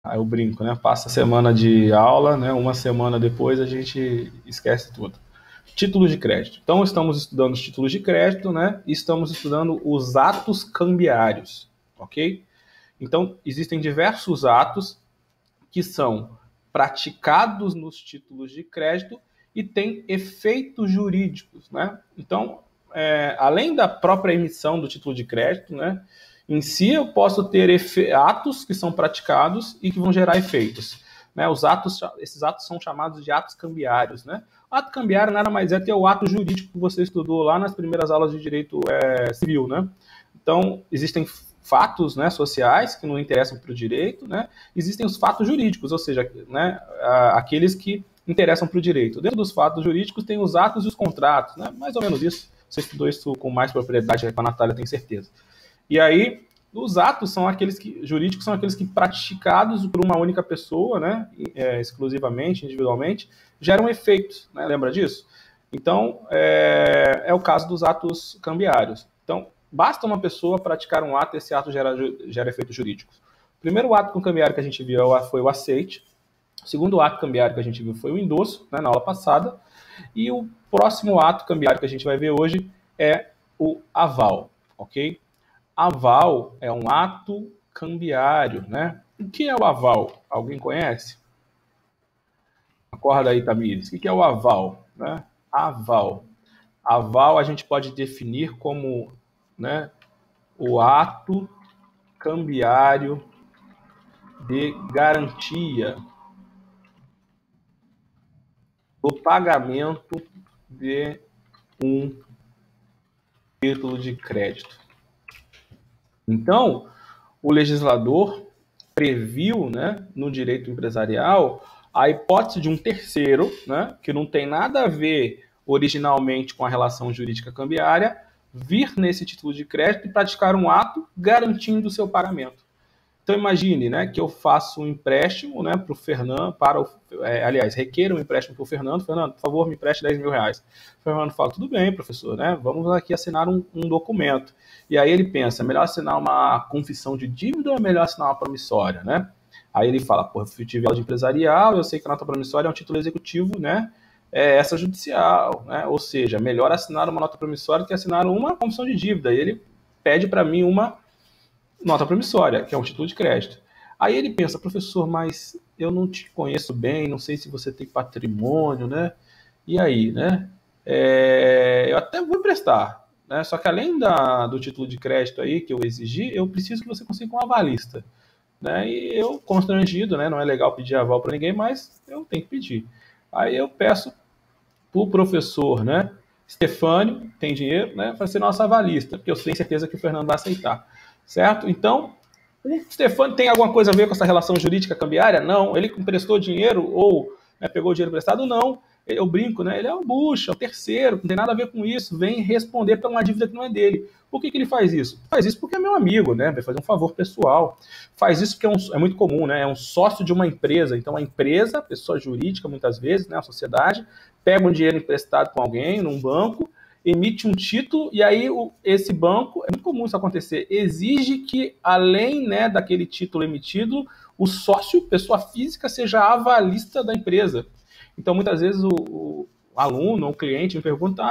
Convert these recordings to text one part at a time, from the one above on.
Aí eu brinco, né? Passa a semana de aula, né? Uma semana depois a gente esquece tudo. Títulos de crédito. Então, estamos estudando os títulos de crédito, né? E estamos estudando os atos cambiários, ok? Então, existem diversos atos que são praticados nos títulos de crédito e têm efeitos jurídicos, né? Então, além da própria emissão do título de crédito, né? Em si, eu posso ter atos que são praticados e que vão gerar efeitos. Né? Esses atos são chamados de atos cambiários. Né? O ato cambiário nada mais é que o ato jurídico que você estudou lá nas primeiras aulas de direito civil. Né? Então, existem fatos, né, sociais que não interessam para o direito, né? Existem os fatos jurídicos, ou seja, né, aqueles que interessam para o direito. Dentro dos fatos jurídicos tem os atos e os contratos, né? Mais ou menos isso. Você estudou isso com mais propriedade com a Natália, tenho certeza. E aí, os atos são aqueles que jurídicos são aqueles que praticados por uma única pessoa, né, exclusivamente, individualmente, geram efeitos, né? Lembra disso? Então, é o caso dos atos cambiários. Então, basta uma pessoa praticar um ato e esse ato gera efeitos jurídicos. O primeiro ato cambiário que a gente viu foi o aceite. O segundo ato cambiário que a gente viu foi o endosso, né, na aula passada. E o próximo ato cambiário que a gente vai ver hoje é o aval, ok? Aval é um ato cambiário, né? O que é o aval? Alguém conhece? Acorda aí, Tamires. O que é o aval? Né? Aval. Aval a gente pode definir como, né, o ato cambiário de garantia do pagamento de um título de crédito. Então, o legislador previu, né, no direito empresarial a hipótese de um terceiro, né, que não tem nada a ver originalmente com a relação jurídica cambiária, vir nesse título de crédito e praticar um ato garantindo o seu pagamento. Então imagine, né, que eu faço um empréstimo, né, para o Fernando, aliás, requeiro um empréstimo para o Fernando. Fernando, por favor, me empreste 10 mil reais. O Fernando fala, tudo bem, professor, né, vamos aqui assinar um documento. E aí ele pensa, é melhor assinar uma confissão de dívida ou é melhor assinar uma promissória, né? Aí ele fala, pô, eu tive aula de empresarial, eu sei que a nota promissória é um título executivo, né, extrajudicial, né? Ou seja, melhor assinar uma nota promissória do que assinar uma confissão de dívida. E ele pede para mim uma nota promissória, que é um título de crédito. Aí ele pensa, professor, mas eu não te conheço bem, não sei se você tem patrimônio, né? E aí, né? Eu até vou emprestar, né? Só que além do título de crédito aí que eu exigi, eu preciso que você consiga um avalista, né? E eu, constrangido, né? Não é legal pedir aval para ninguém, mas eu tenho que pedir. Aí eu peço para o professor, né? Stefânio, tem dinheiro, né? Para ser nosso avalista, porque eu tenho certeza que o Fernando vai aceitar, certo? Então, o Stefânio tem alguma coisa a ver com essa relação jurídica cambiária? Não. Ele emprestou dinheiro ou, né, pegou dinheiro emprestado? Não. Eu brinco, né? Ele é um bucha, é o terceiro, não tem nada a ver com isso. Vem responder por uma dívida que não é dele. Por que ele faz isso? Faz isso porque é meu amigo, né? Vai fazer um favor pessoal. Faz isso porque é muito comum, né? É um sócio de uma empresa. Então, a empresa, pessoa jurídica, muitas vezes, né? A sociedade, pega um dinheiro emprestado com alguém, num banco, emite um título e aí esse banco, é muito comum isso acontecer, exige que, além, né, daquele título emitido, o sócio, pessoa física, seja avalista da empresa. Então, muitas vezes, o aluno ou o cliente me pergunta,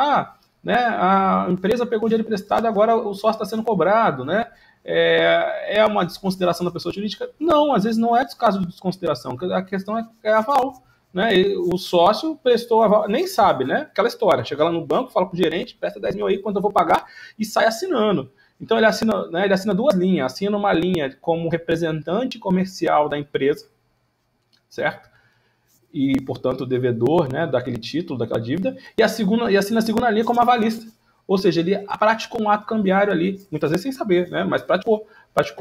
né, a empresa pegou dinheiro emprestado, agora o sócio está sendo cobrado, né? É uma desconsideração da pessoa jurídica? Não, às vezes não é caso de desconsideração, a questão é aval. Né? O sócio prestou aval, nem sabe, né? Aquela história. Chega lá no banco, fala pro gerente, presta 10 mil aí, quanto eu vou pagar, e sai assinando. Então ele assina, né, ele assina duas linhas. Assina uma linha como representante comercial da empresa, certo? E, portanto, devedor, né, daquele título, daquela dívida, e assina a segunda linha como avalista. Ou seja, ele praticou um ato cambiário ali, muitas vezes sem saber, né, mas praticou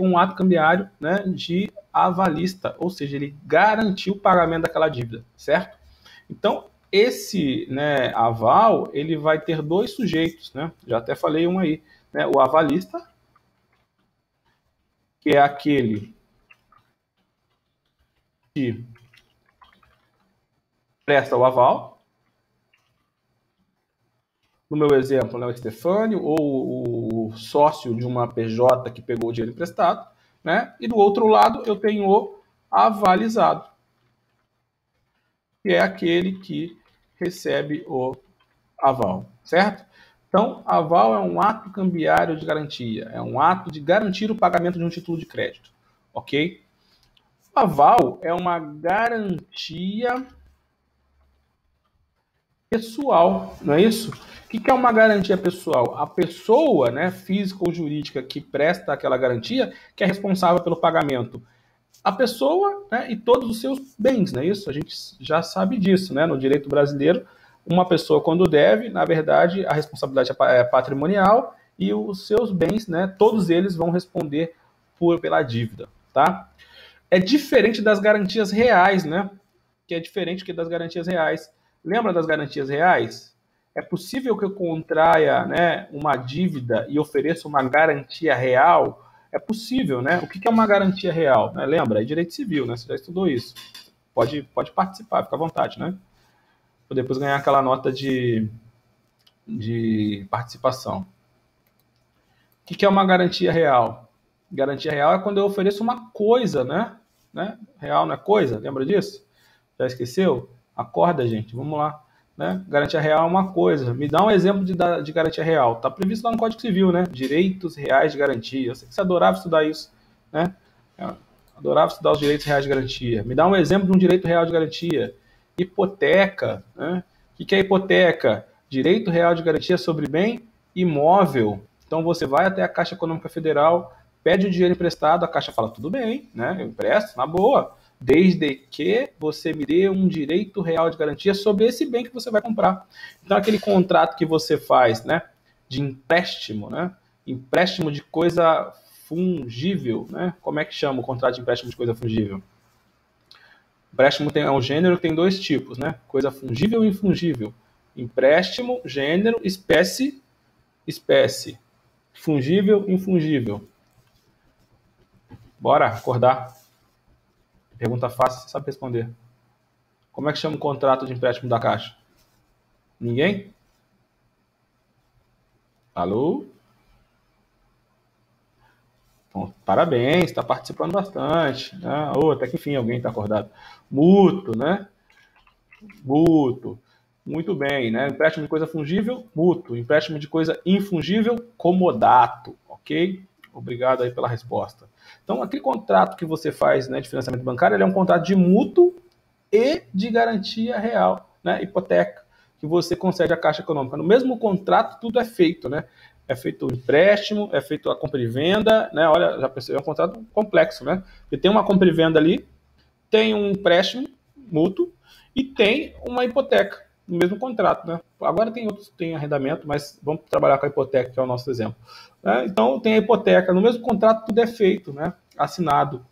um ato cambiário, né, de avalista, ou seja, ele garantiu o pagamento daquela dívida, certo? Então, esse, né, aval, ele vai ter dois sujeitos, né, já até falei um aí, né, o avalista, que é aquele que presta o aval, no meu exemplo, né, o Stefânio, ou o sócio de uma PJ que pegou o dinheiro emprestado, né? E do outro lado eu tenho o avalizado, que é aquele que recebe o aval, certo? Então, aval é um ato cambiário de garantia, é um ato de garantir o pagamento de um título de crédito, ok? O aval é uma garantia pessoal, não é isso? O que é uma garantia pessoal? A pessoa, né, física ou jurídica que presta aquela garantia, que é responsável pelo pagamento. A pessoa, né, e todos os seus bens, não é isso? A gente já sabe disso, né? No direito brasileiro, uma pessoa quando deve, na verdade, a responsabilidade é patrimonial e os seus bens, né, todos eles vão responder pela dívida, tá? É diferente das garantias reais, né? Que é diferente que das garantias reais. Lembra das garantias reais? É possível que eu contraia, né, uma dívida e ofereça uma garantia real? É possível, né? O que é uma garantia real? Né? Lembra? É direito civil, né? Você já estudou isso. Pode participar, fica à vontade, né? Para depois ganhar aquela nota de participação. O que é uma garantia real? Garantia real é quando eu ofereço uma coisa, né? Real não é coisa, lembra disso? Já esqueceu? Acorda, gente, vamos lá. Né? Garantia real é uma coisa. Me dá um exemplo de garantia real. Está previsto lá no Código Civil, né? Direitos reais de garantia. Eu sei que você adorava estudar isso, né? Eu adorava estudar os direitos reais de garantia. Me dá um exemplo de um direito real de garantia. Hipoteca, né? O que é hipoteca? Direito real de garantia sobre bem imóvel. Então você vai até a Caixa Econômica Federal, pede o dinheiro emprestado, a Caixa fala, tudo bem, né? Eu empresto, na boa, desde que você me dê um direito real de garantia sobre esse bem que você vai comprar. Então, aquele contrato que você faz, né, de empréstimo, né, empréstimo de coisa fungível, né, como é que chama o contrato de empréstimo de coisa fungível? Empréstimo é um gênero que tem dois tipos, né, coisa fungível e infungível. Empréstimo, gênero, espécie, fungível, infungível. Bora acordar. Pergunta fácil, você sabe responder. Como é que chama o contrato de empréstimo da Caixa? Ninguém? Alô? Bom, parabéns, está participando bastante. Né? Até que enfim, alguém está acordado. Mútuo, né? Mútuo. Muito bem, né? Empréstimo de coisa fungível, mútuo. Empréstimo de coisa infungível, comodato. Ok? Obrigado aí pela resposta. Então, aquele contrato que você faz, né, de financiamento bancário, ele é um contrato de mútuo e de garantia real, né? Hipoteca, que você concede à Caixa Econômica. No mesmo contrato, tudo é feito, né? É feito o empréstimo, é feito a compra e venda, né? Olha, já percebeu, é um contrato complexo, né? Porque tem uma compra e venda ali, tem um empréstimo mútuo e tem uma hipoteca no mesmo contrato, né? Agora tem outros, tem arrendamento, mas vamos trabalhar com a hipoteca, que é o nosso exemplo. Né? Então tem a hipoteca, no mesmo contrato tudo é feito, né? Assinado.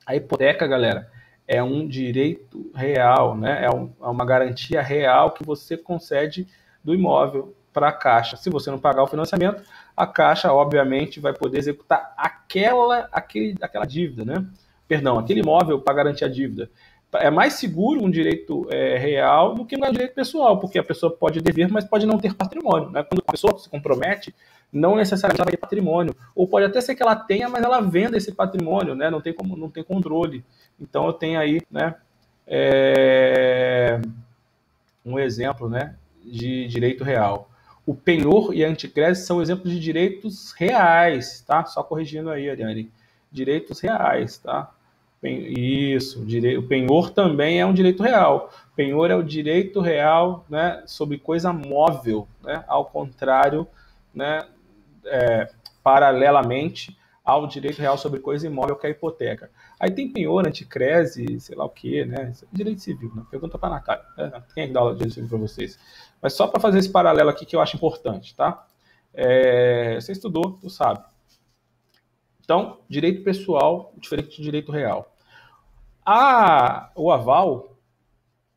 A hipoteca, galera, é um direito real, né? É uma garantia real que você concede do imóvel para a Caixa. Se você não pagar o financiamento, a Caixa, obviamente, vai poder executar aquela dívida, né? Perdão, aquele imóvel para garantir a dívida. É mais seguro um direito real do que um direito pessoal, porque a pessoa pode dever, mas pode não ter patrimônio. Né? Quando a pessoa se compromete, não necessariamente ela vai ter patrimônio. Ou pode até ser que ela tenha, mas ela venda esse patrimônio, né? Não tem controle. Então eu tenho aí, né, um exemplo, né, de direito real. O penhor e a anticrédito são exemplos de direitos reais, tá? Só corrigindo aí, Ariane. Direitos reais, tá? Isso, o penhor também é um direito real. Penhor é o direito real, né, sobre coisa móvel, né? Ao contrário, né, paralelamente ao direito real sobre coisa imóvel, que é a hipoteca. Aí tem penhor, anticrese, sei lá o quê, né? Direito civil, né? Pergunta para a Natália. Né? Quem é que dá aula de direito civil para vocês? Mas só para fazer esse paralelo aqui que eu acho importante, tá? Você estudou, tu sabe. Então, direito pessoal, diferente de direito real. O aval,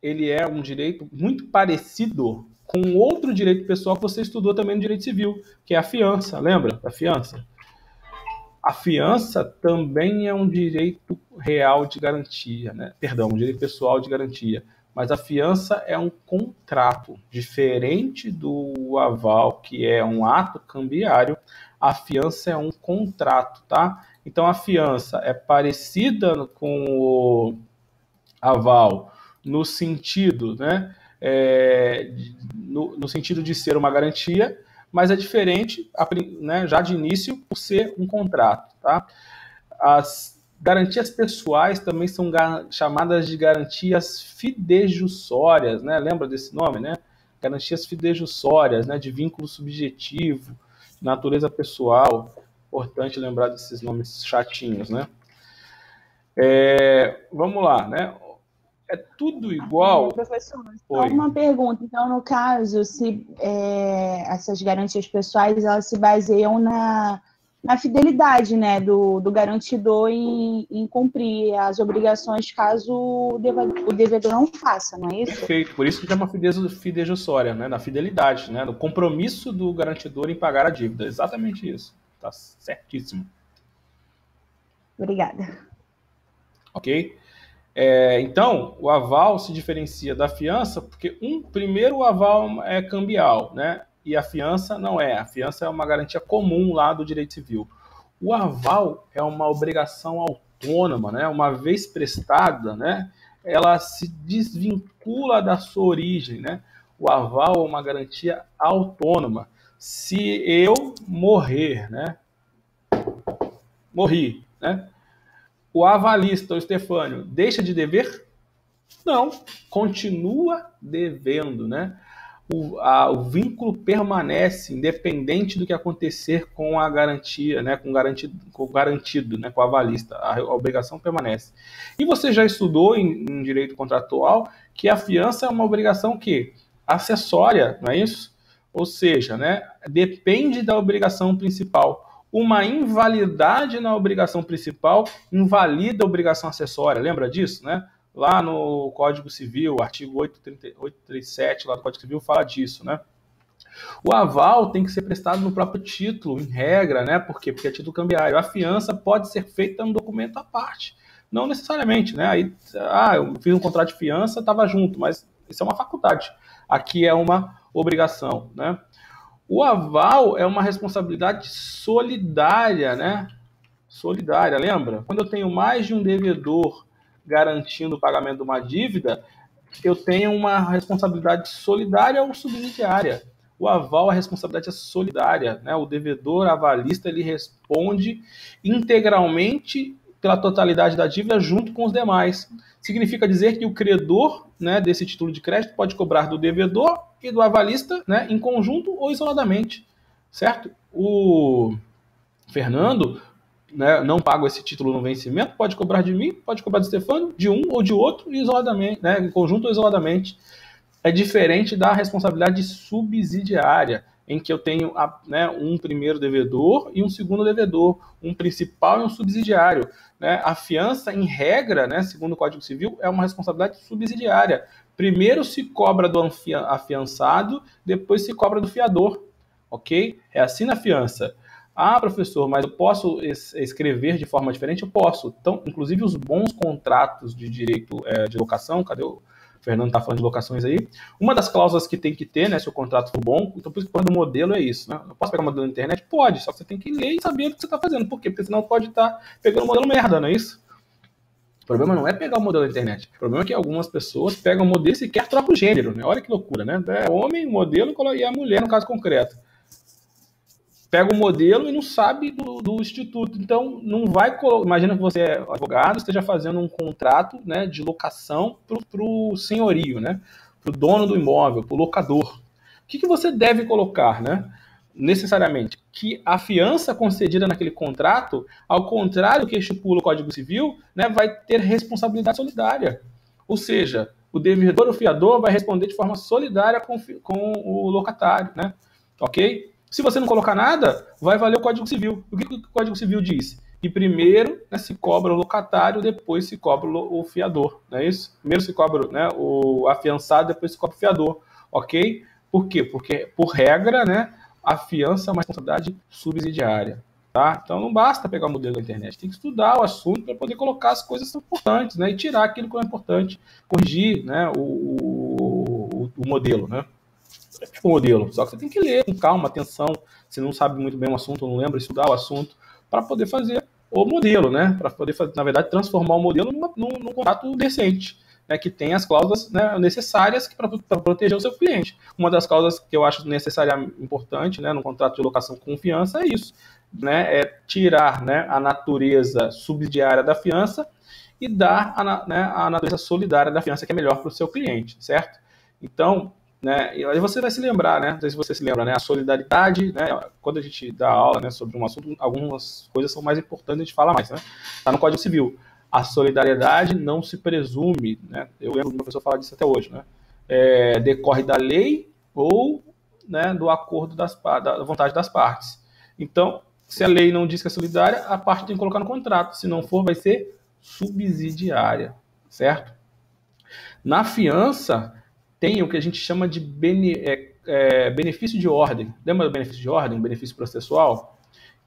ele é um direito muito parecido com outro direito pessoal que você estudou também no direito civil, que é a fiança. Lembra da fiança? A fiança também é um direito real de garantia, né? Perdão, um direito pessoal de garantia. Mas a fiança é um contrato, diferente do aval, que é um ato cambiário. A fiança é um contrato, tá? Então, a fiança é parecida com o aval no sentido, né, no sentido de ser uma garantia, mas é diferente, né, já de início, por ser um contrato. Tá? As garantias pessoais também são chamadas de garantias fidejussórias, né? Lembra desse nome, né? Garantias fidejussórias, né? De vínculo subjetivo, natureza pessoal. Importante lembrar desses nomes chatinhos, né? Vamos lá, né? É tudo igual. Professor, só uma pergunta. Então, no caso, se essas garantias pessoais elas se baseiam na fidelidade, né, do garantidor em cumprir as obrigações caso o devedor não faça, não é isso? Perfeito, por isso que chama fidejussória, né, na fidelidade, né, no compromisso do garantidor em pagar a dívida. Exatamente isso. Tá certíssimo. Obrigada. Ok? Então, o aval se diferencia da fiança porque, primeiro, o aval é cambial, né? E a fiança não é. A fiança é uma garantia comum lá do direito civil. O aval é uma obrigação autônoma, né? Uma vez prestada, né? Ela se desvincula da sua origem, né? O aval é uma garantia autônoma. Se eu morrer, né? Morri, né? O avalista, o Estefânio, deixa de dever? Não, continua devendo, né? O vínculo permanece, independente do que acontecer com a garantia, né? Com o garantido, né? Com o avalista, a obrigação permanece. E você já estudou em direito contratual que a fiança é uma obrigação que acessória, não é isso? Ou seja, né? Depende da obrigação principal. Uma invalidade na obrigação principal invalida a obrigação acessória. Lembra disso, né? Lá no Código Civil, artigo 837 lá do Código Civil fala disso, né? O aval tem que ser prestado no próprio título, em regra, né? Por quê? Porque é título cambiário. A fiança pode ser feita num documento à parte. Não necessariamente, né? Aí, eu fiz um contrato de fiança, estava junto, mas isso é uma faculdade. Aqui é uma obrigação, né? O aval é uma responsabilidade solidária, né? Solidária, lembra? Quando eu tenho mais de um devedor garantindo o pagamento de uma dívida, eu tenho uma responsabilidade solidária ou subsidiária. O aval, a responsabilidade é solidária, né? O devedor avalista, ele responde integralmente pela totalidade da dívida junto com os demais. Significa dizer que o credor, né, desse título de crédito pode cobrar do devedor e do avalista, né, em conjunto ou isoladamente, certo? O Fernando, né, não pago esse título no vencimento, pode cobrar de mim, pode cobrar do Stefano, de um ou de outro, isoladamente, né, em conjunto ou isoladamente. É diferente da responsabilidade subsidiária, em que eu tenho né, um primeiro devedor e um segundo devedor, um principal e um subsidiário. Né? A fiança, em regra, né, segundo o Código Civil, é uma responsabilidade subsidiária. Primeiro se cobra do afiançado, depois se cobra do fiador. Ok? É assim na fiança. Ah, professor, mas eu posso escrever de forma diferente? Eu posso. Então, inclusive, os bons contratos de direito de locação, cadê o Fernando está falando de locações aí. Uma das cláusulas que tem que ter, né, se o contrato for bom, então por isso que quando o modelo é isso, né? Eu posso pegar o modelo na internet? Pode, só que você tem que ler e saber o que você está fazendo. Por quê? Porque senão pode estar pegando o modelo merda, não é isso? O problema não é pegar o modelo da internet. O problema é que algumas pessoas pegam o modelo e sequer trocam o gênero, né? Olha que loucura, né? É homem, modelo e a mulher, no caso concreto. Pega o modelo e não sabe do instituto. Então, não vai... Imagina que você é advogado, esteja fazendo um contrato, né, de locação para o senhorio, né, para o dono do imóvel, para o locador. O que você deve colocar, né? Necessariamente, que a fiança concedida naquele contrato, ao contrário do que estipula o Código Civil, né, vai ter responsabilidade solidária. Ou seja, o devedor ou fiador vai responder de forma solidária com o locatário, né? Ok? Se você não colocar nada, vai valer o Código Civil. O que o Código Civil diz? Que primeiro, né, se cobra o locatário, depois se cobra o fiador. Não é isso? Primeiro se cobra, né, o afiançado, depois se cobra o fiador. Ok? Por quê? Porque, por regra, né, a fiança é uma responsabilidade subsidiária. Tá? Então não basta pegar o modelo da internet, tem que estudar o assunto para poder colocar as coisas que são importantes, né, e tirar aquilo que não é importante, corrigir, né, o modelo, né? Tipo modelo, só que você tem que ler com calma, atenção, se não sabe muito bem o assunto, não lembra, estudar o assunto, para poder fazer o modelo, né, para poder, na verdade, transformar o modelo num contrato decente, né, que tem as cláusulas, né, necessárias para proteger o seu cliente. Uma das cláusulas que eu acho necessária, importante, né, no contrato de locação com fiança é isso, né, é tirar, né, a natureza subsidiária da fiança e dar a natureza solidária da fiança, que é melhor para o seu cliente, certo? Então, né, e aí você vai se lembrar, né, não sei se você se lembra, né, a solidariedade, né, quando a gente dá aula, né, sobre um assunto, algumas coisas são mais importantes, a gente fala mais, né, tá no Código Civil. A solidariedade não se presume, né, eu lembro do professor falar disso até hoje, né, decorre da lei ou, né, do acordo da vontade das partes. Então, se a lei não diz que é solidária, a parte tem que colocar no contrato, se não for, vai ser subsidiária, certo? Na fiança, tem o que a gente chama de benefício de ordem. Lembra do benefício de ordem, benefício processual?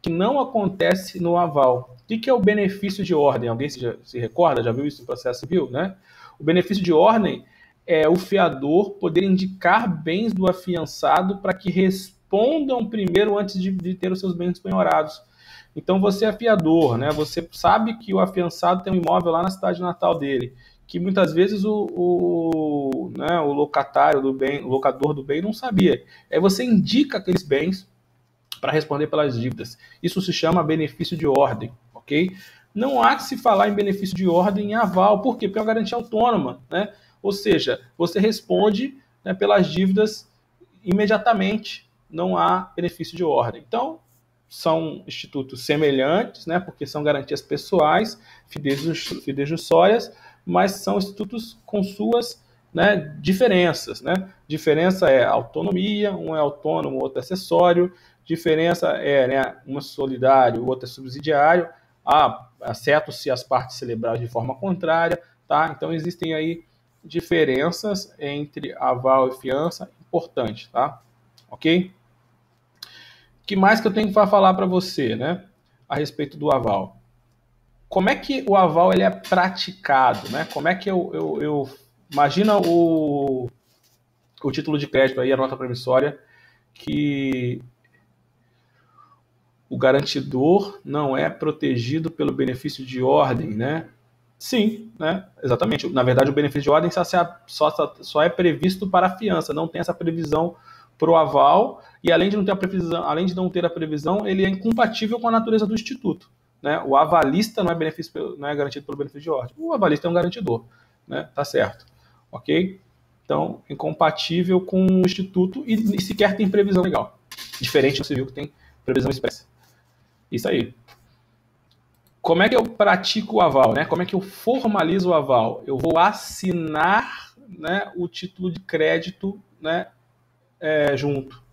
Que não acontece no aval. O que é o benefício de ordem? Alguém se recorda? Já viu isso no processo civil, né? O benefício de ordem é o fiador poder indicar bens do afiançado para que respondam primeiro antes de ter os seus bens penhorados. Então você é fiador, né? Você sabe que o afiançado tem um imóvel lá na cidade natal dele, que muitas vezes o locatário do bem, o locador do bem não sabia. Aí você indica aqueles bens para responder pelas dívidas. Isso se chama benefício de ordem, ok? Não há que se falar em benefício de ordem em aval. Por quê? Porque é uma garantia autônoma, né? Ou seja, você responde, né, pelas dívidas imediatamente. Não há benefício de ordem. Então, são institutos semelhantes, né, porque são garantias pessoais, fidejussórias, mas são institutos com suas, né, diferenças. Né? Diferença é autonomia, um é autônomo, o outro é acessório. Diferença é, né, um é solidário, o outro é subsidiário. Exceto se as partes celebrarem de forma contrária. Tá? Então, existem aí diferenças entre aval e fiança, importante, tá? Ok? O que mais que eu tenho que falar para você, né, a respeito do aval? Como é que o aval ele é praticado, né? Como é que eu imagina o título de crédito aí, a nota promissória, que o garantidor não é protegido pelo benefício de ordem, né? Sim, né? Exatamente. Na verdade, o benefício de ordem só é previsto para a fiança, não tem essa previsão para o aval, e além de não ter a previsão, ele é incompatível com a natureza do instituto. Né? O avalista não é garantido pelo benefício de ordem. O avalista é um garantidor, né? Tá certo. Ok? Então, incompatível com o instituto e sequer tem previsão legal. Diferente do civil, que tem previsão expressa. Isso aí. Como é que eu pratico o aval, né? Como é que eu formalizo o aval? Eu vou assinar, né, o título de crédito, né, junto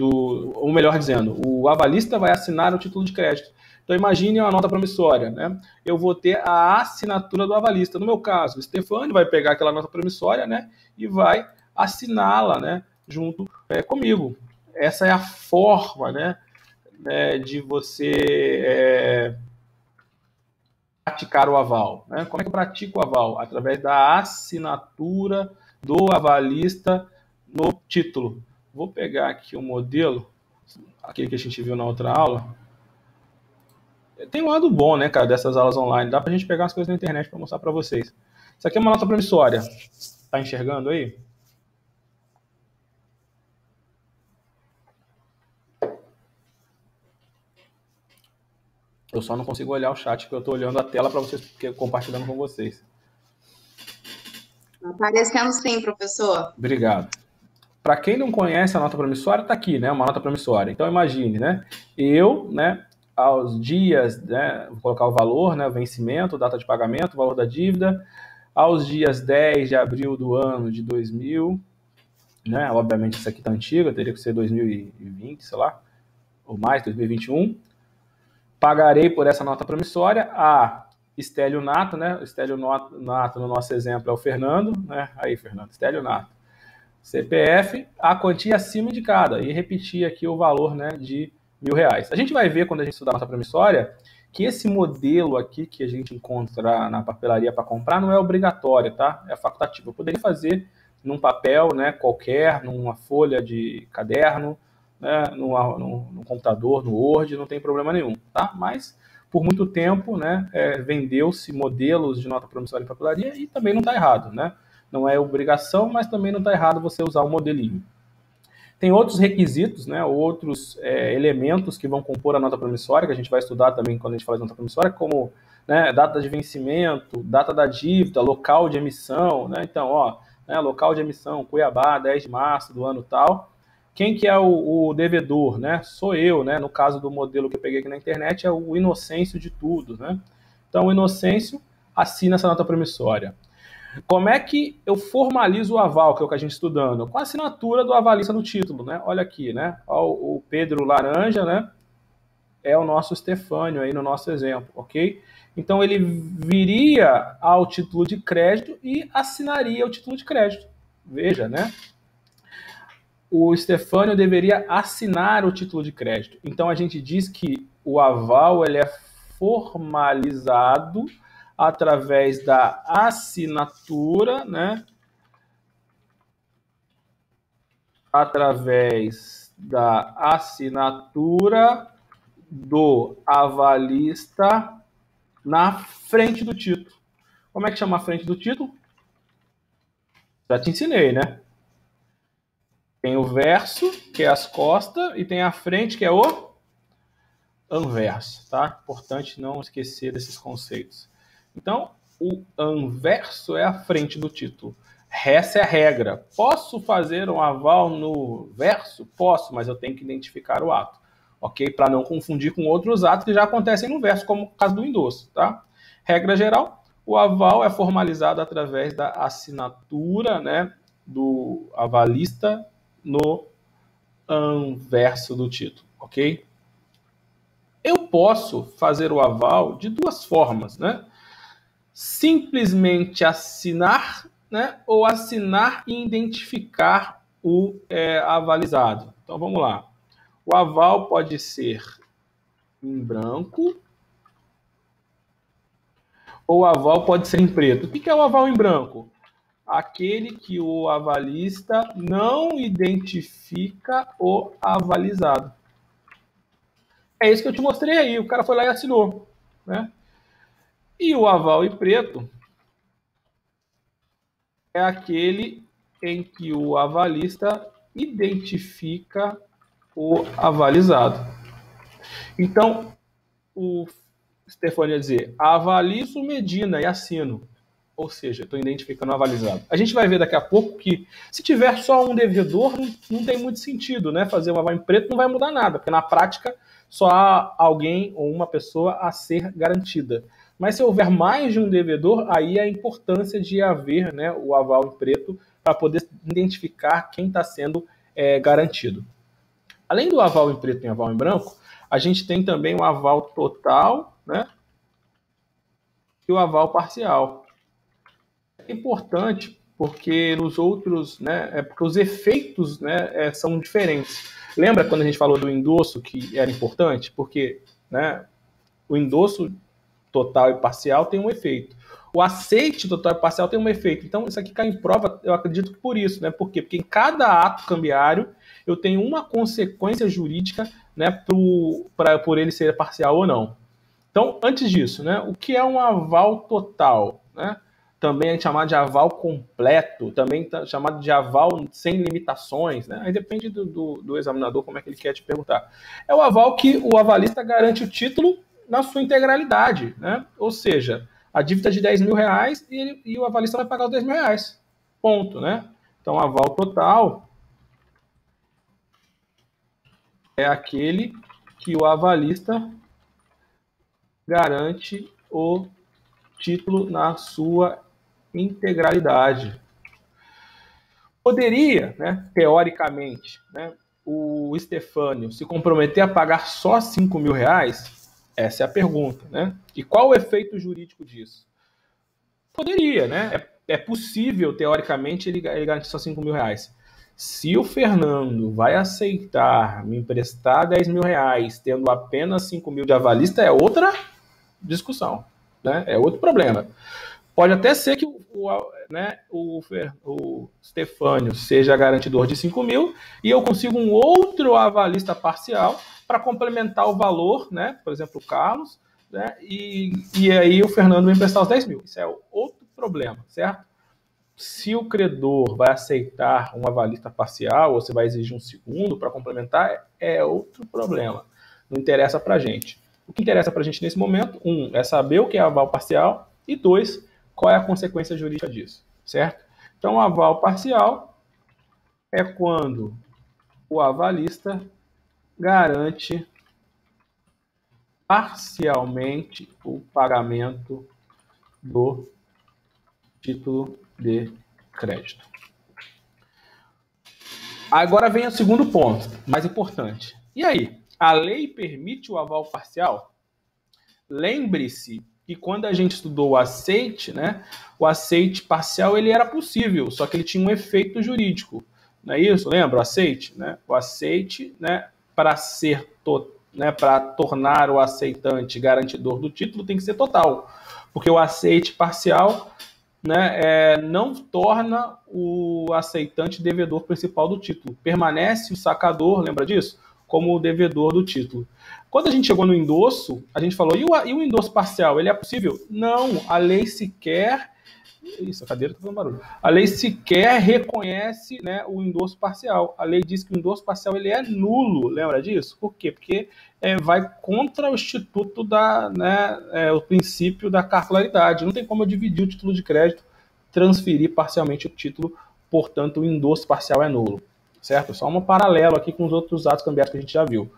ou melhor dizendo, o avalista vai assinar o título de crédito. Então imagine uma nota promissória, né? Eu vou ter a assinatura do avalista. No meu caso, o Stefani vai pegar aquela nota promissória, né, e vai assiná-la, né, junto comigo. Essa é a forma, né, de você praticar o aval. Né? Como é que eu pratico o aval? Através da assinatura do avalista no título. Vou pegar aqui o modelo, aquele que a gente viu na outra aula. Tem um lado bom, né, cara, dessas aulas online. Dá pra gente pegar as coisas na internet para mostrar para vocês. Isso aqui é uma nota promissória. Tá enxergando aí? Eu só não consigo olhar o chat, porque eu estou olhando a tela para vocês, compartilhando com vocês. Aparecendo sim, professor. Obrigado. Para quem não conhece a nota promissória, está aqui, né? Uma nota promissória. Então, imagine, né? Eu, né, aos dias, né, vou colocar o valor, né, vencimento, data de pagamento, valor da dívida, aos dias 10 de abril do ano de 2000, né? Obviamente, isso aqui está antiga, teria que ser 2020, sei lá, ou mais, 2021. Pagarei por essa nota promissória a estelionato, né? Estelionato, no nosso exemplo, é o Fernando, né? Aí, Fernando, estelionato. CPF, a quantia acima indicada. E repetir aqui o valor, né, de R$1.000. A gente vai ver, quando a gente estudar a nota promissória, que esse modelo aqui que a gente encontra na papelaria para comprar não é obrigatório, tá? É facultativo. Eu poderia fazer num papel, né, qualquer, numa folha de caderno, né, no computador, no Word, não tem problema nenhum, tá? Mas por muito tempo, né, vendeu-se modelos de nota promissória em papelaria e também não está errado, né? Não é obrigação, mas também não está errado você usar o modelinho. Tem outros requisitos, né, outros elementos que vão compor a nota promissória, que a gente vai estudar também quando a gente fala de nota promissória, como, né, data de vencimento, data da dívida, local de emissão, né? Então, local de emissão, Cuiabá, 10 de março do ano tal. Quem que é o devedor, né? Sou eu, né? No caso do modelo que eu peguei aqui na internet, é o Inocêncio de tudo, né? Então, o Inocêncio assina essa nota promissória. Como é que eu formalizo o aval, que é o que a gente está estudando? Com a assinatura do avalista no título, né? Olha aqui, né? O Pedro Laranja, né? É o nosso Stefânio aí no nosso exemplo, ok? Então, ele viria ao título de crédito e assinaria o título de crédito. Veja, né? O Stefânio deveria assinar o título de crédito. Então, a gente diz que o aval ele é formalizado através da assinatura, né? Através da assinatura do avalista na frente do título. Como é que chama a frente do título? Já te ensinei, né? Tem o verso, que é as costas, e tem a frente, que é o anverso, tá? Importante não esquecer desses conceitos. Então, o anverso é a frente do título. Essa é a regra. Posso fazer um aval no verso? Posso, mas eu tenho que identificar o ato, ok? Para não confundir com outros atos que já acontecem no verso, como o caso do endosso, tá? Regra geral, o aval é formalizado através da assinatura, né, do avalista no anverso do título, ok? Eu posso fazer o aval de duas formas, né? Simplesmente assinar, né? Ou assinar e identificar o avalizado. Então, vamos lá. O aval pode ser em branco ou o aval pode ser em preto. O que é o aval em branco? Aquele que o avalista não identifica o avalizado. É isso que eu te mostrei aí. O cara foi lá e assinou, né? E o aval em preto é aquele em que o avalista identifica o avalizado. Então, o Stefânio ia dizer, avalizo Medina e assino. Ou seja, estou identificando o avalizado. A gente vai ver daqui a pouco que, se tiver só um devedor, não tem muito sentido, né? Fazer um aval em preto não vai mudar nada, porque na prática só há alguém ou uma pessoa a ser garantida. Mas se houver mais de um devedor, aí a importância de haver, né, o aval em preto para poder identificar quem está sendo garantido. Além do aval em preto e aval em branco, a gente tem também o aval total, né, e o aval parcial. É importante porque nos outros, né, porque os efeitos, né, são diferentes. Lembra quando a gente falou do endosso que era importante? Porque, né, o endosso total e parcial tem um efeito. O aceite total e parcial tem um efeito. Então, isso aqui cai em prova, eu acredito que por isso, né? Por quê? Porque em cada ato cambiário eu tenho uma consequência jurídica, né, por ele ser parcial ou não. Então, antes disso, né, o que é um aval total, né? Também é chamado de aval completo, também é chamado de aval sem limitações, né? Aí depende do examinador como é que ele quer te perguntar. É o aval que o avalista garante o título na sua integralidade, né? Ou seja, a dívida de 10 mil reais e o avalista vai pagar os 10 mil reais. Ponto, né? Então, o aval total é aquele que o avalista garante o título na sua integralidade. Poderia, né, teoricamente, né, o Stefânio se comprometer a pagar só 5 mil reais? Essa é a pergunta, né? E qual o efeito jurídico disso? Poderia, né? É possível, teoricamente, ele garantir só 5 mil reais. Se o Fernando vai aceitar me emprestar 10 mil reais, tendo apenas 5 mil de avalista, é outra discussão, né? É outro problema. Pode até ser que o Stefânio seja garantidor de 5 mil e eu consigo um outro avalista parcial para complementar o valor, né? Por exemplo, o Carlos, né? E aí o Fernando vai emprestar os 10 mil. Isso é outro problema, certo? Se o credor vai aceitar um avalista parcial ou se vai exigir um segundo para complementar, é outro problema. Não interessa para a gente. O que interessa para a gente nesse momento, é saber o que é aval parcial e 2, qual é a consequência jurídica disso, certo? Então, o aval parcial é quando o avalista garante parcialmente o pagamento do título de crédito. Agora vem o segundo ponto, mais importante. E aí, a lei permite o aval parcial? Lembre-se que quando a gente estudou o aceite, né, o aceite parcial ele era possível, só que ele tinha um efeito jurídico. Não é isso? Lembra o aceite? Né? O aceite, né, para tornar o aceitante garantidor do título, tem que ser total. Porque o aceite parcial, né, não torna o aceitante devedor principal do título. Permanece o sacador, lembra disso? Como o devedor do título. Quando a gente chegou no endosso, a gente falou, e o endosso parcial, ele é possível? Não, a lei sequer... Isso, a cadeira está fazendo barulho. A lei sequer reconhece, né, o endosso parcial. A lei diz que o endosso parcial ele é nulo, lembra disso? Por quê? Porque vai contra o instituto o princípio da cartularidade. Não tem como eu dividir o título de crédito, transferir parcialmente o título, portanto o endosso parcial é nulo, certo? Só um paralelo aqui com os outros atos cambiais que a gente já viu.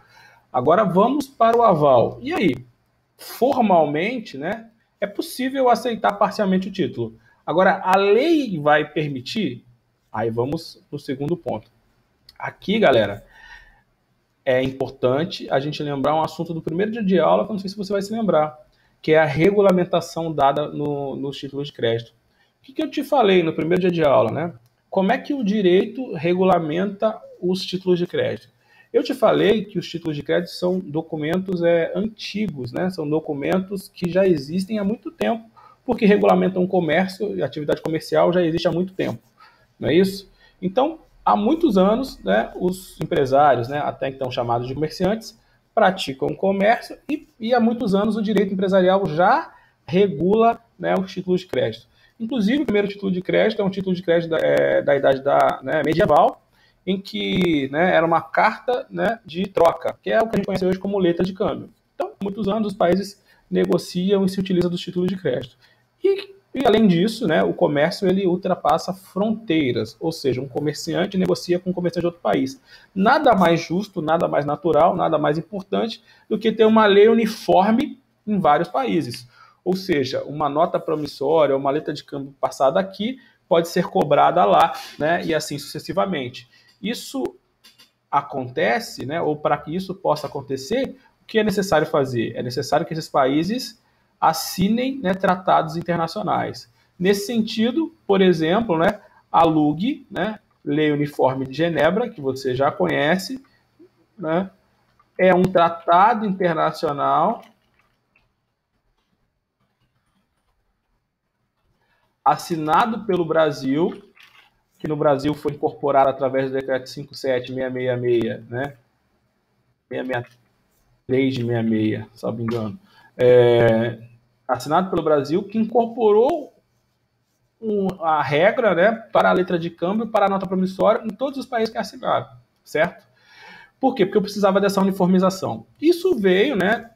Agora vamos para o aval. E aí? Formalmente, né, é possível aceitar parcialmente o título. Agora, a lei vai permitir? Aí vamos no segundo ponto. Aqui, galera, é importante a gente lembrar um assunto do primeiro dia de aula, que eu não sei se você vai se lembrar, que é a regulamentação dada nos títulos de crédito. O que eu te falei no primeiro dia de aula, né? Como é que o direito regulamenta os títulos de crédito? Eu te falei que os títulos de crédito são documentos antigos, né? São documentos que já existem há muito tempo, porque regulamentam o comércio e a atividade comercial já existe há muito tempo, não é isso? Então, há muitos anos, né, os empresários, né, até então chamados de comerciantes, praticam comércio e há muitos anos o direito empresarial já regula, né, os títulos de crédito. Inclusive, o primeiro título de crédito é um título de crédito da idade medieval, em que, né, era uma carta, né, de troca, que é o que a gente conhece hoje como letra de câmbio. Então, há muitos anos os países negociam e se utilizam dos títulos de crédito. E além disso, né, o comércio ele ultrapassa fronteiras, ou seja, um comerciante negocia com um comerciante de outro país. Nada mais justo, nada mais natural, nada mais importante do que ter uma lei uniforme em vários países. Ou seja, uma nota promissória, uma letra de câmbio passada aqui pode ser cobrada lá, né, e assim sucessivamente. Isso acontece, né, ou para que isso possa acontecer, o que é necessário fazer? É necessário que esses países assinem, né, tratados internacionais. Nesse sentido, por exemplo, né, a LUG, né, Lei Uniforme de Genebra, que você já conhece, né, é um tratado internacional assinado pelo Brasil, que no Brasil foi incorporado através do decreto 57666, né, 663 de 66, se não me engano. Assinado pelo Brasil, que incorporou a regra, né, para a letra de câmbio, para a nota promissória, em todos os países que assinaram, certo? Por quê? Porque eu precisava dessa uniformização. Isso veio, né,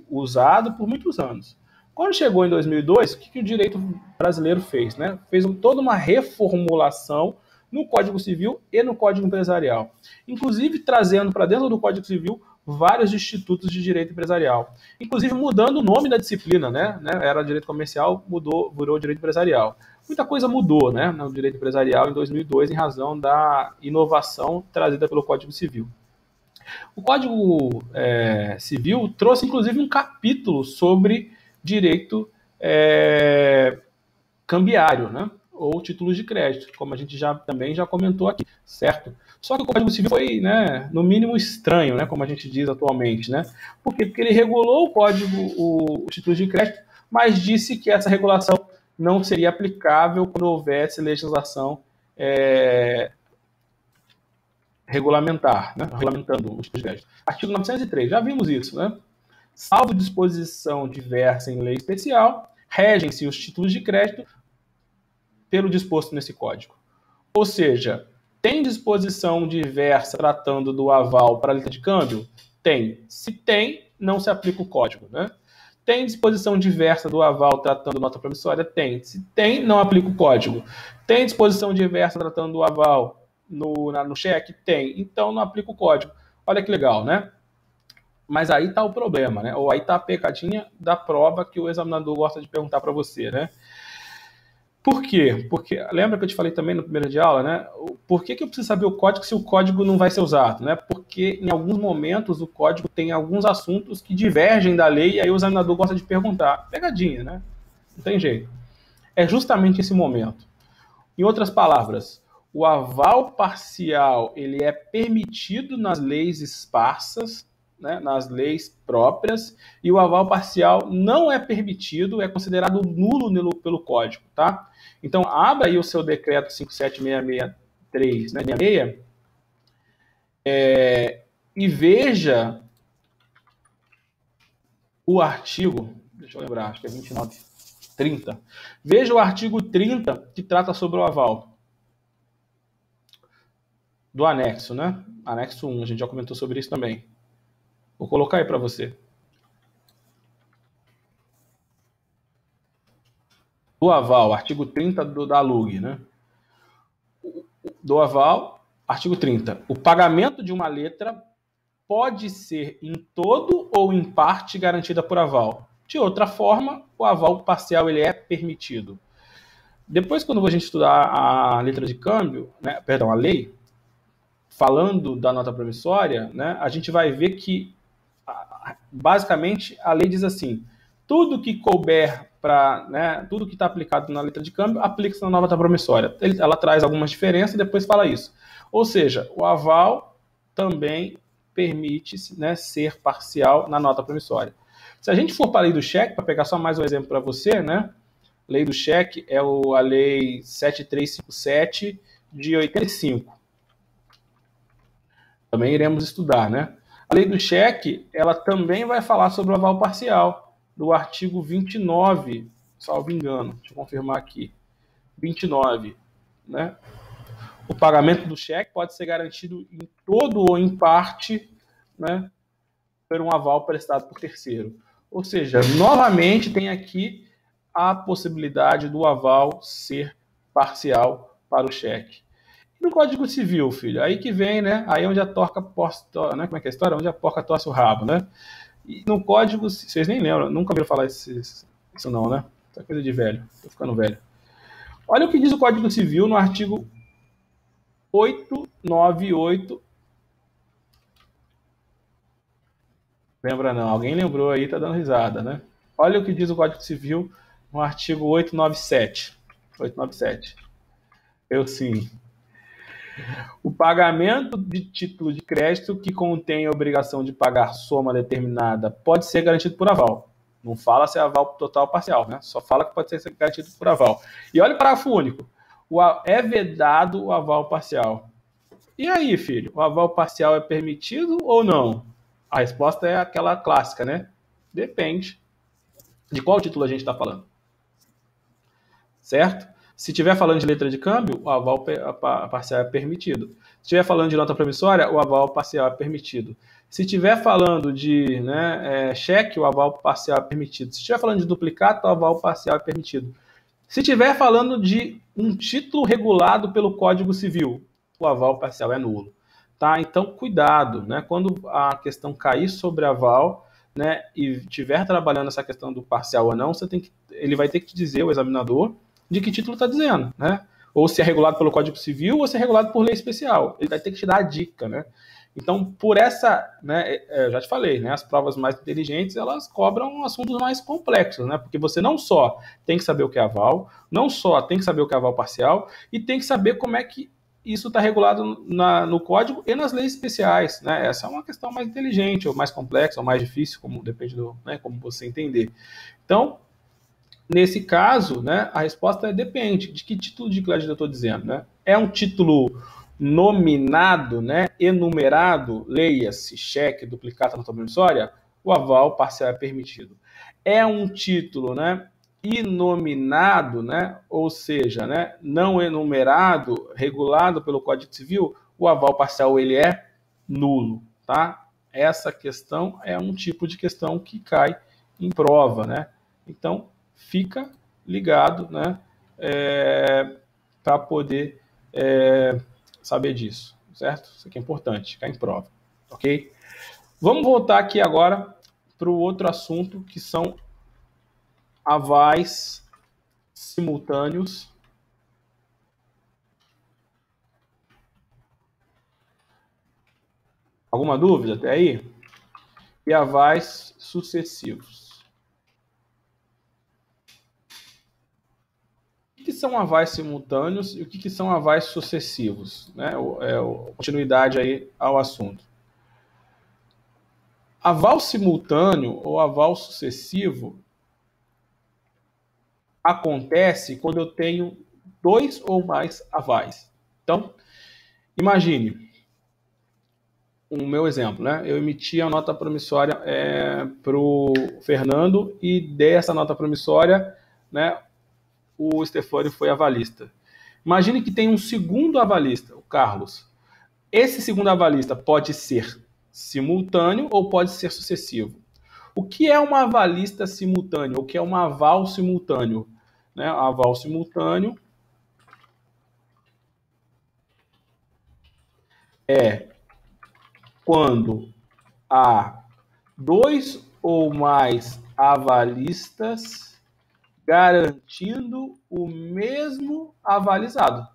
usado por muitos anos. Quando chegou em 2002, o que o direito brasileiro fez? Né? Fez toda uma reformulação no Código Civil e no Código Empresarial. Inclusive trazendo para dentro do Código Civil vários institutos de direito empresarial. Inclusive mudando o nome da disciplina, né? Era direito comercial, virou direito empresarial. Muita coisa mudou, né, no direito empresarial em 2002 em razão da inovação trazida pelo Código Civil. O Código Civil trouxe inclusive um capítulo sobre direito cambiário, né, ou títulos de crédito, como a gente também já comentou aqui, certo? Só que o Código Civil foi, né, no mínimo estranho, né, como a gente diz atualmente, né? Por quê? Porque ele regulou o código, o título de crédito, mas disse que essa regulação não seria aplicável quando houvesse legislação regulamentar, né, regulamentando o título de crédito. Artigo 903, já vimos isso, né? salvo disposição diversa em lei especial, regem-se os títulos de crédito pelo disposto nesse Código. Ou seja, tem disposição diversa tratando do aval para a letra de câmbio? Tem. Se tem, não se aplica o Código, né? Tem disposição diversa do aval tratando nota promissória? Tem. Se tem, não aplica o Código. Tem disposição diversa tratando do aval no cheque? Tem. Então, não aplica o Código. Olha que legal, né? Mas aí está o problema, né? Ou aí está a pecadinha da prova que o examinador gosta de perguntar para você, né? Por quê? Porque, lembra que eu te falei também no primeiro dia de aula, né? Por que eu preciso saber o código se o código não vai ser usado, né? Porque em alguns momentos o código tem alguns assuntos que divergem da lei e aí o examinador gosta de perguntar. Pegadinha, né? Não tem jeito. É justamente esse momento. Em outras palavras, o aval parcial ele é permitido nas leis esparsas, né, nas leis próprias, e o aval parcial não é permitido, é considerado nulo pelo Código, tá? Então, abra aí o seu decreto 57663, né, 66, e veja o artigo, deixa eu lembrar, acho que é 2930. Veja o artigo 30, que trata sobre o aval. Do anexo, né? Anexo 1, a gente já comentou sobre isso também. Vou colocar aí para você. Do aval, artigo 30 da LUG, né? Do aval, artigo 30. O pagamento de uma letra pode ser em todo ou em parte garantida por aval. De outra forma, o aval parcial ele é permitido. Depois, quando a gente estudar a letra de câmbio, né, perdão, a lei, falando da nota promissória, né, a gente vai ver que basicamente a lei diz assim: tudo que couber para, né, tudo que está aplicado na letra de câmbio aplica-se na nota promissória. Ela traz algumas diferenças e depois fala isso. Ou seja, o aval também permite, né, ser parcial na nota promissória. Se a gente for para a lei do cheque, para pegar só mais um exemplo para você, né, lei do cheque é a lei 7357 de 85. Também iremos estudar, né? A lei do cheque, ela também vai falar sobre o aval parcial, do artigo 29, salvo engano, deixa eu confirmar aqui, 29, né? O pagamento do cheque pode ser garantido em todo ou em parte, né, por um aval prestado por terceiro. Ou seja, novamente tem aqui a possibilidade do aval ser parcial para o cheque. No Código Civil, filho, aí que vem, né? Aí onde a torca né? Como é que é a história? Onde a porca torce o rabo, né? E no Código, vocês nem lembram, nunca ouviram falar isso não, né? Isso é coisa de velho, tô ficando velho. Olha o que diz o Código Civil no artigo 898. Lembra não? Alguém lembrou aí, tá dando risada, né? Olha o que diz o Código Civil no artigo 897. 897. Eu sim. O pagamento de título de crédito que contém a obrigação de pagar soma determinada pode ser garantido por aval. Não fala se é aval total ou parcial, né? Só fala que pode ser garantido por aval. E olha o parágrafo único. É vedado o aval parcial. E aí, filho? O aval parcial é permitido ou não? A resposta é aquela clássica, né? Depende de qual título a gente está falando. Certo? Se estiver falando de letra de câmbio, o aval parcial é permitido. Se estiver falando de nota promissória, o aval parcial é permitido. Se estiver falando de, né, cheque, o aval parcial é permitido. Se estiver falando de duplicato, o aval parcial é permitido. Se estiver falando de um título regulado pelo Código Civil, o aval parcial é nulo. Tá? Então, cuidado, né? Quando a questão cair sobre aval, né, e estiver trabalhando essa questão do parcial ou não, ele vai ter que dizer, o examinador, de que título está dizendo, né? Ou se é regulado pelo Código Civil ou se é regulado por lei especial. Ele vai ter que te dar a dica, né? Então, por essa, né, já te falei, né, as provas mais inteligentes, elas cobram assuntos mais complexos, né? Porque você não só tem que saber o que é aval, não só tem que saber o que é aval parcial, e tem que saber como é que isso está regulado no Código e nas leis especiais, né? Essa é uma questão mais inteligente, ou mais complexa, ou mais difícil, depende do, né, como você entender. Então, nesse caso, né, a resposta depende de que título de crédito eu estou dizendo, né? É um título nominado, né, enumerado, leia-se cheque, duplicata, nota promissória, o aval parcial é permitido. É um título, né, inominado, né, ou seja, né, não enumerado, regulado pelo Código Civil, o aval parcial ele é nulo, tá? Essa questão é um tipo de questão que cai em prova, né? Então, fica ligado, né, para poder saber disso, certo? Isso aqui é importante, cai em prova, ok? Vamos voltar aqui agora para o outro assunto, que são avais simultâneos. Alguma dúvida até aí? E avais sucessivos. O que são avais simultâneos e o que são avais sucessivos? Né? Continuidade aí ao assunto. Aval simultâneo ou aval sucessivo acontece quando eu tenho 2 ou mais avais. Então, imagine o meu exemplo, né? Eu emiti a nota promissória para o Fernando e dessa nota promissória, né, o Stefânio foi avalista. Imagine que tem um segundo avalista, o Carlos. Esse segundo avalista pode ser simultâneo ou pode ser sucessivo. O que é uma avalista simultâneo? O que é um aval simultâneo? Né? Aval simultâneo é quando há 2 ou mais avalistas garantindo o mesmo avalizado.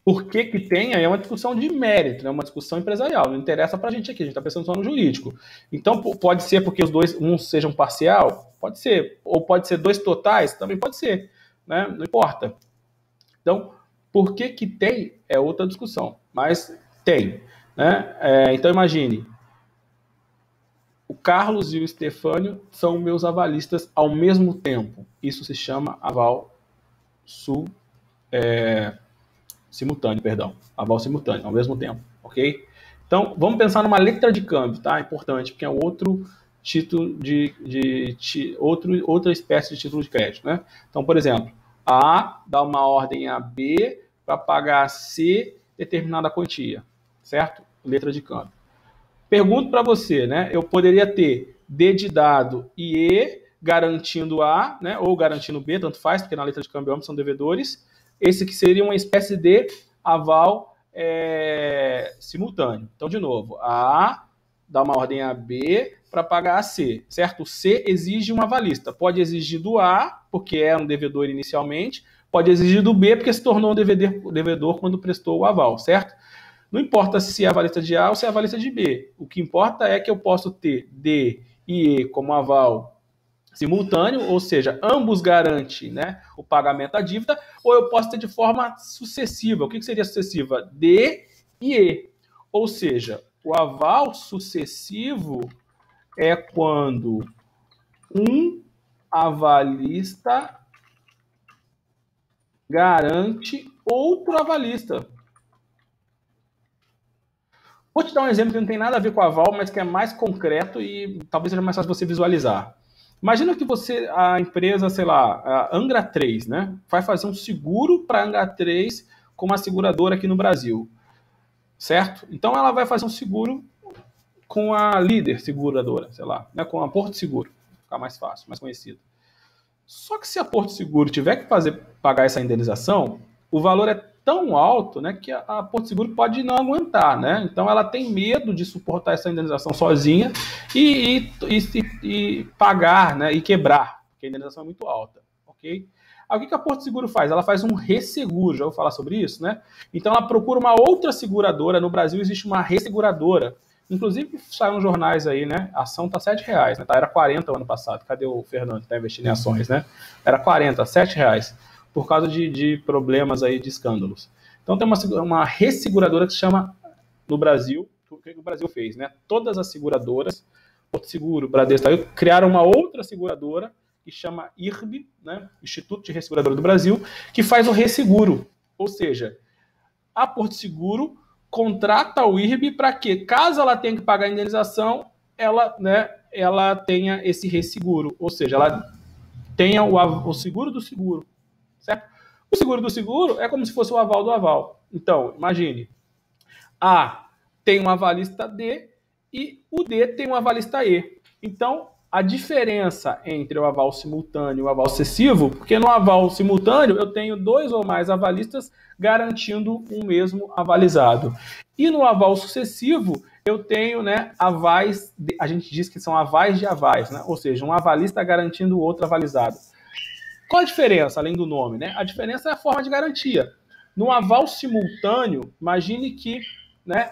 Por que que tem? Aí é uma discussão de mérito, né? Uma discussão empresarial. Não interessa para a gente aqui, a gente está pensando só no jurídico. Então, pode ser porque os dois, um seja um parcial? Pode ser. Ou pode ser 2 totais? Também pode ser. Né? Não importa. Então, por que que tem? É outra discussão. Mas tem. Né? Então, imagine. O Carlos e o Stefânio são meus avalistas ao mesmo tempo. Isso se chama aval simultâneo, perdão. Aval simultâneo, ao mesmo tempo, ok? Então, vamos pensar numa letra de câmbio, tá? Importante, porque é outro título outra espécie de título de crédito, né? Então, por exemplo, A dá uma ordem a B para pagar a C determinada quantia, certo? Letra de câmbio. Pergunto para você, né? Eu poderia ter D de dado e E garantindo A, né? Ou garantindo B, tanto faz, porque na letra de câmbio ambos são devedores. Esse que seria uma espécie de aval simultâneo. Então, de novo, A dá uma ordem a B para pagar a C, certo? O C exige uma avalista. Pode exigir do A, porque era um devedor inicialmente, pode exigir do B, porque se tornou um devedor quando prestou o aval, certo? Não importa se é avalista de A ou se é avalista de B. O que importa é que eu posso ter D e E como aval simultâneo, ou seja, ambos garantem, né, o pagamento da dívida, ou eu posso ter de forma sucessiva. O que seria sucessiva? D e E. Ou seja, o aval sucessivo é quando um avalista garante outro avalista. Vou te dar um exemplo que não tem nada a ver com aval, mas que é mais concreto e talvez seja mais fácil você visualizar. Imagina que você, a empresa, sei lá, a Angra 3, né, vai fazer um seguro para a Angra 3 com uma seguradora aqui no Brasil, certo? Então ela vai fazer um seguro com a Líder Seguradora, sei lá, né, com a Porto Seguro, ficar mais fácil, mais conhecido. Só que se a Porto Seguro tiver que pagar essa indenização, o valor é tão alto, né, que a Porto Seguro pode não aguentar, né? Então ela tem medo de suportar essa indenização sozinha e pagar, né, e quebrar, porque a indenização é muito alta, ok? Aí o que a Porto Seguro faz? Ela faz um resseguro, já vou falar sobre isso, né? Então ela procura uma outra seguradora. No Brasil existe uma resseguradora. Inclusive saíram jornais aí, né? A ação tá R$7, né? Era 40 ano passado. Cadê o Fernando que tá investindo em ações, né? Era 40, R$7. Por causa de problemas aí, de escândalos. Então tem uma resseguradora que se chama, no Brasil, o que o Brasil fez, né? Todas as seguradoras, Porto Seguro, Bradesco, criaram uma outra seguradora que chama IRB, né? Instituto de Resseguradora do Brasil, que faz o resseguro. Ou seja, a Porto Seguro contrata o IRB para que, caso ela tenha que pagar a indenização, ela, né, ela tenha esse resseguro, ou seja, ela tenha o seguro do seguro, certo? O seguro do seguro é como se fosse o aval do aval. Então, imagine, A tem um avalista D e o D tem um avalista E. Então, a diferença entre o aval simultâneo e o aval sucessivo, porque no aval simultâneo eu tenho 2 ou mais avalistas garantindo um mesmo avalizado. E no aval sucessivo eu tenho, né, avais, a gente diz que são avais de avais, né? Ou seja, um avalista garantindo o outro avalizado. Qual a diferença, além do nome, né? A diferença é a forma de garantia. No aval simultâneo, imagine que, né,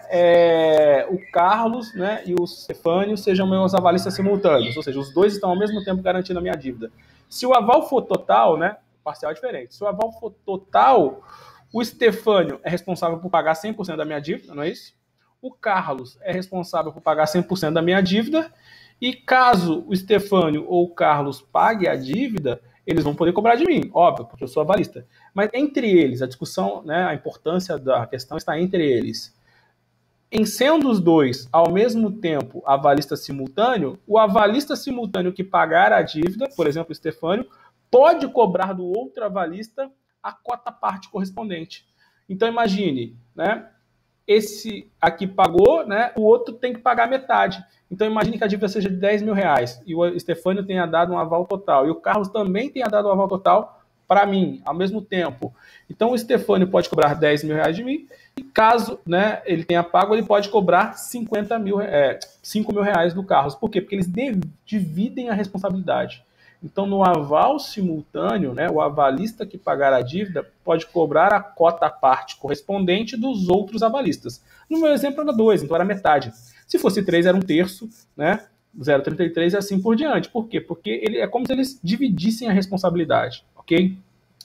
o Carlos, né, e o Stefânio sejam meus avalistas simultâneos, ou seja, os dois estão ao mesmo tempo garantindo a minha dívida. Se o aval for total, né, o parcial é diferente. Se o aval for total, o Stefânio é responsável por pagar 100% da minha dívida, não é isso? O Carlos é responsável por pagar 100% da minha dívida, e caso o Stefânio ou o Carlos pague a dívida, eles vão poder cobrar de mim, óbvio, porque eu sou avalista. Mas entre eles, a discussão, né, a importância da questão está entre eles. Em sendo os dois, ao mesmo tempo, avalista simultâneo, o avalista simultâneo que pagar a dívida, por exemplo, o Stefânio, pode cobrar do outro avalista a cota parte correspondente. Então, imagine, né, esse aqui pagou, né, o outro tem que pagar metade. Então, imagine que a dívida seja de 10 mil reais e o Stefânio tenha dado um aval total e o Carlos também tenha dado um aval total para mim, ao mesmo tempo. Então, o Stefânio pode cobrar 10 mil reais de mim e caso, né, ele tenha pago, ele pode cobrar 5 mil reais do Carlos. Por quê? Porque eles dividem a responsabilidade. Então, no aval simultâneo, né, o avalista que pagar a dívida pode cobrar a cota parte correspondente dos outros avalistas. No meu exemplo era 2, então era metade. Se fosse 3, era 1/3, né? 0,33 e assim por diante. Por quê? Porque é como se eles dividissem a responsabilidade, ok?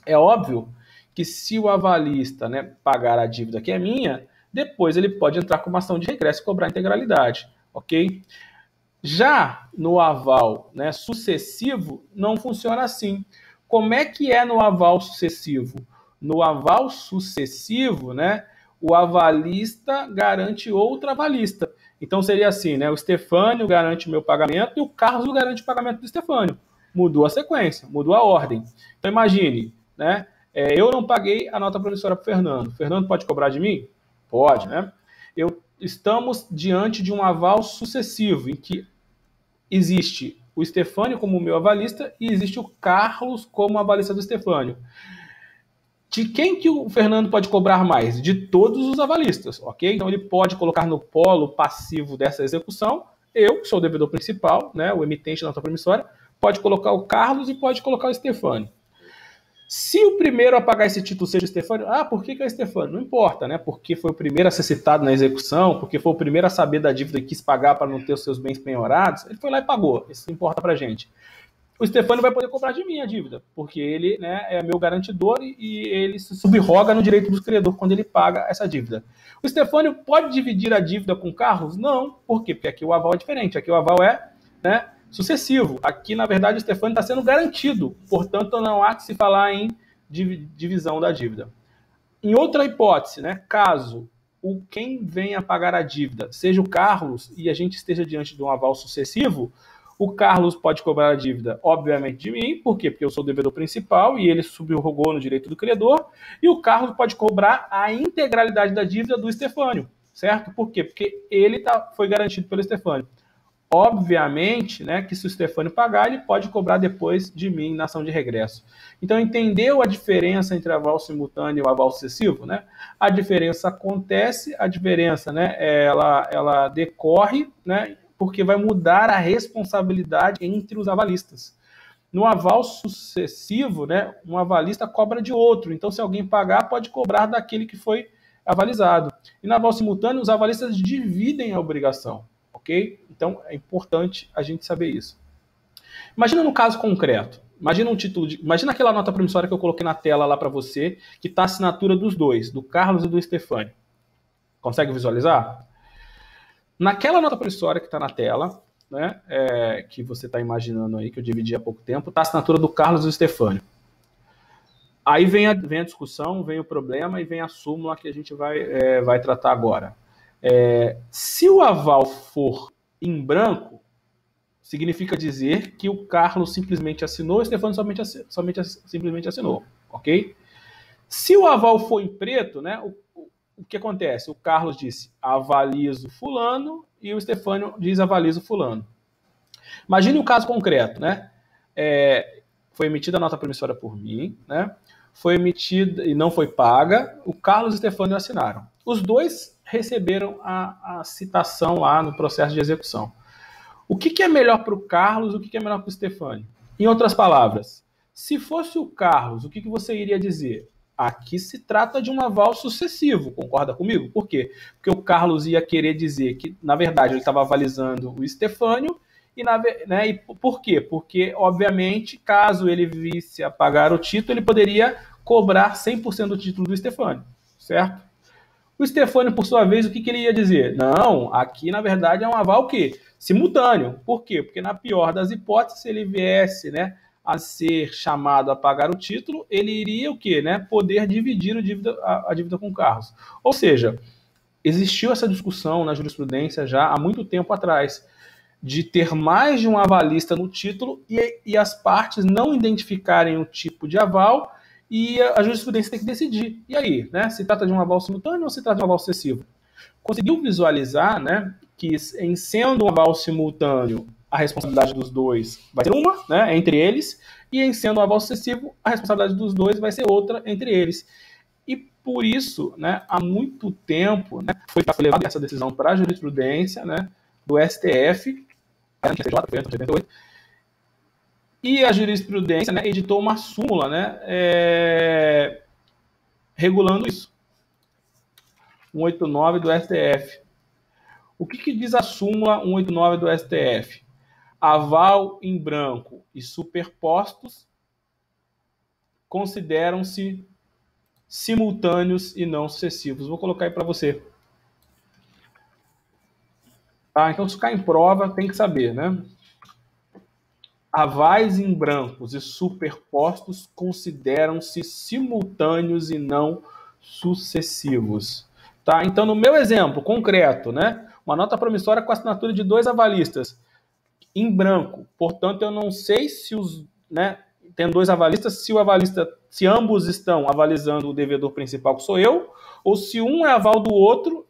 É óbvio que se o avalista, né, pagar a dívida que é minha, depois ele pode entrar com uma ação de regresso e cobrar a integralidade, ok? Já no aval, né, sucessivo, não funciona assim. Como é que é no aval sucessivo? No aval sucessivo, né, o avalista garante outro avalista. Então seria assim, né, o Stefânio garante o meu pagamento e o Carlos garante o pagamento do Stefânio. Mudou a sequência, mudou a ordem. Então imagine, né, eu não paguei a nota promissória para o Fernando. O Fernando pode cobrar de mim? Pode, né? Estamos diante de um aval sucessivo, em que existe o Stefânio como meu avalista e existe o Carlos como avalista do Stefânio. De quem que o Fernando pode cobrar mais? De todos os avalistas, ok? Então ele pode colocar no polo passivo dessa execução, eu, que sou o devedor principal, né, o emitente da nota promissória, pode colocar o Carlos e pode colocar o Stefânio. Se o primeiro a pagar esse título seja o Stefânio, por que é o Stefânio? Não importa, né? Porque foi o primeiro a ser citado na execução, porque foi o primeiro a saber da dívida e quis pagar para não ter os seus bens penhorados, ele foi lá e pagou. Isso importa pra gente. O Stefânio vai poder cobrar de mim a dívida, porque ele, né, é meu garantidor e ele se subroga no direito do credor quando ele paga essa dívida. O Stefânio pode dividir a dívida com o Carlos? Não. Por quê? Porque aqui o aval é diferente. Aqui o aval é, né, sucessivo. Aqui, na verdade, o Stefânio está sendo garantido. Portanto, não há que se falar em divisão da dívida. Em outra hipótese, né, caso quem venha a pagar a dívida seja o Carlos e a gente esteja diante de um aval sucessivo, o Carlos pode cobrar a dívida, obviamente, de mim. Por quê? Porque eu sou o devedor principal e ele subrogou no direito do credor. E o Carlos pode cobrar a integralidade da dívida do Stefânio, certo? Por quê? Porque ele foi garantido pelo Stefânio. Obviamente, né, que se o Stefânio pagar, ele pode cobrar depois de mim na ação de regresso. Então, entendeu a diferença entre aval simultâneo e o aval sucessivo? Né? A diferença acontece, a diferença, né, ela decorre, né, porque vai mudar a responsabilidade entre os avalistas. No aval sucessivo, né, um avalista cobra de outro. Então, se alguém pagar, pode cobrar daquele que foi avalizado. E no aval simultâneo, os avalistas dividem a obrigação. Ok? Então, é importante a gente saber isso. Imagina no caso concreto. Imagina aquela nota promissória que eu coloquei na tela lá para você, que está a assinatura dos dois, do Carlos e do Stefânio. Consegue visualizar? Naquela nota promissória que está na tela, né, que você está imaginando aí, que eu dividi há pouco tempo, está a assinatura do Carlos e do Stefânio. Aí vem a discussão, vem o problema e vem a súmula que a gente vai tratar agora. Se o aval for em branco, significa dizer que o Carlos simplesmente assinou, o Stefano simplesmente assinou, ok? Se o aval for em preto, né, o que acontece? O Carlos disse avalizo fulano e o Stefano diz avalizo fulano. Imagine o caso concreto, né? Foi emitida a nota promissória por mim, né? Foi emitida e não foi paga, o Carlos e o Stefano assinaram. Os dois receberam a citação lá no processo de execução. O que é melhor para o Carlos, o que é melhor para o Stefano? Em outras palavras, se fosse o Carlos, o que você iria dizer? Aqui se trata de um aval sucessivo, concorda comigo? Por quê? Porque o Carlos ia querer dizer que, na verdade, ele estava avalizando o Stefânio, e por quê? Porque, obviamente, caso ele visse a pagar o título, ele poderia cobrar 100% do título do Stefânio, certo? O Stefânio, por sua vez, o que ele ia dizer? Não, aqui, na verdade, é um aval que simultâneo. Por quê? Porque, na pior das hipóteses, se ele viesse, né, a ser chamado a pagar o título, ele iria o quê? Né, poder dividir a dívida com o Carlos. Ou seja, existiu essa discussão na jurisprudência já há muito tempo atrás, de ter mais de um avalista no título e as partes não identificarem o tipo de aval e a jurisprudência tem que decidir. E aí, né? Se trata de um aval simultâneo ou se trata de um aval sucessivo? Conseguiu visualizar, né, que em sendo um aval simultâneo, a responsabilidade dos dois vai ser uma, né, entre eles, e em sendo um aval sucessivo, a responsabilidade dos dois vai ser outra entre eles. E por isso, né, há muito tempo, né, foi levada essa decisão para a jurisprudência, né, do STF, e a jurisprudência, né, editou uma súmula, né, regulando isso. 189 do STF. O que diz a súmula 189 do STF? Aval em branco e superpostos consideram-se simultâneos e não sucessivos. Vou colocar aí para você. Tá, então, se cair em prova, tem que saber, né? Avais em brancos e superpostos consideram-se simultâneos e não sucessivos. Tá? Então, no meu exemplo concreto, né? Uma nota promissória com assinatura de 2 avalistas em branco. Portanto, eu não sei se os, né, tem 2 avalistas, se ambos estão avalizando o devedor principal, que sou eu, ou se um é aval do outro.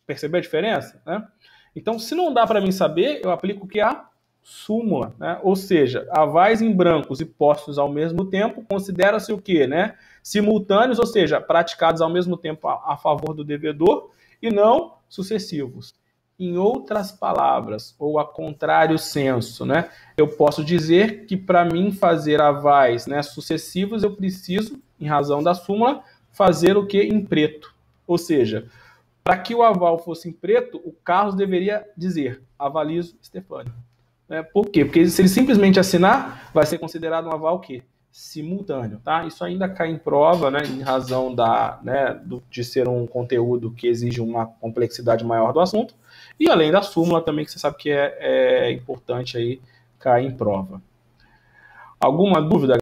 Percebeu a diferença? Né? Então, se não dá para mim saber, eu aplico o que? A súmula, né? Ou seja, avais em brancos e postos ao mesmo tempo considera-se o quê? Né? Simultâneos, ou seja, praticados ao mesmo tempo a favor do devedor e não sucessivos. Em outras palavras, ou a contrário senso, né? Eu posso dizer que para mim fazer avais, né, sucessivos, eu preciso, em razão da súmula, fazer o que? Em preto. Ou seja, para que o aval fosse em preto, o Carlos deveria dizer avalizo Stefânio. Por quê? Porque se ele simplesmente assinar, vai ser considerado um aval o quê? Simultâneo. Tá? Isso ainda cai em prova, né, em razão de ser um conteúdo que exige uma complexidade maior do assunto. E além da súmula também, que você sabe que é importante aí cair em prova. Alguma dúvida?